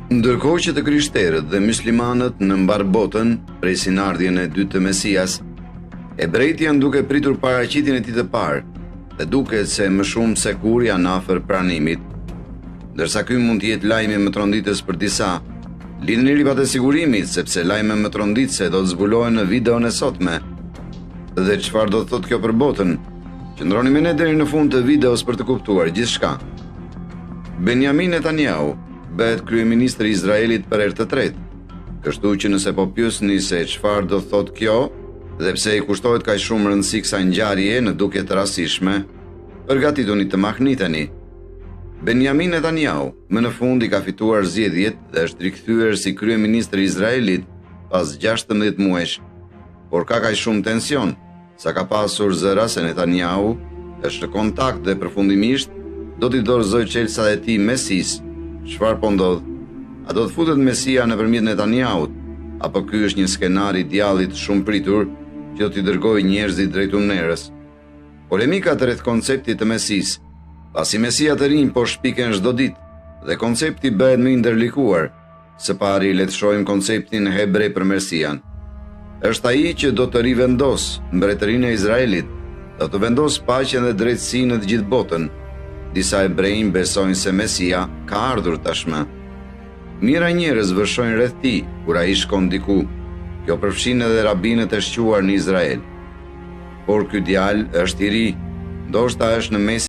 Ndërkohë që të krishterët dhe muslimanët në mbar botën presin ardhjen e dytë të Mesias, hebrejt janë duke pritur paraqitjen e tij të parë dhe duket se më shumë se kur janë afër pranimit. Ndërsa ky mund të jetë lajmi më tronditës për disa, lindni ripat e sigurimit sepse lajme më tronditëse do të zbulohen në videon e sotme. Dhe çfarë do të thotë kjo për botën? Qëndroni me ne deri në fund të videos për të kuptuar gjithçka. Benjamin Netanyahu bëhet kryeministri i Izraelit për herë të tretë. Kështu që nëse po pyesni se çfarë do thotë kjo dhe pse i kushtohet kaq shumë rëndësi kësaj ngjarje në dukje të rastishme, përgatituni të mahniteni. Benjamin Netanyahu më në fund i ka fituar zgjedhjet dhe është rikthyer si kryeministri i Izraelit pas 16 muajsh, por ka kaq shumë tension sa ka pasur zëra se Netanyahu është në kontakt dhe përfundimisht do t'i dorëzoj çelësat e tij Mesis. Çfarë po ndodh? A do të futet Mesia nëpërmjet Netanyahut, apo ky është një skenar i djallit shumë pritur që do t'i dërgojë njerëzit drejt umnerës? Polemika rreth konceptit të Mesis, pasi Mesia të rinj po shpiken çdo ditë dhe koncepti bëhet më i ndërlikuar. Së pari le të shohim konceptin hebrej për Mesian. Është ai që do të rivendos mbretërinë e Izraelit, do të vendos paqen dhe drejtësinë në të gjithë botën. Disa hebrejnë besojnë se Mesia ka ardhur tashmë. Mira njerëz vërshojnë rreth tij kur ai shkon diku. Kjo përfshin edhe rabinët e shquar në Izrael. Por ky djalë është i ri, ndoshta është në mes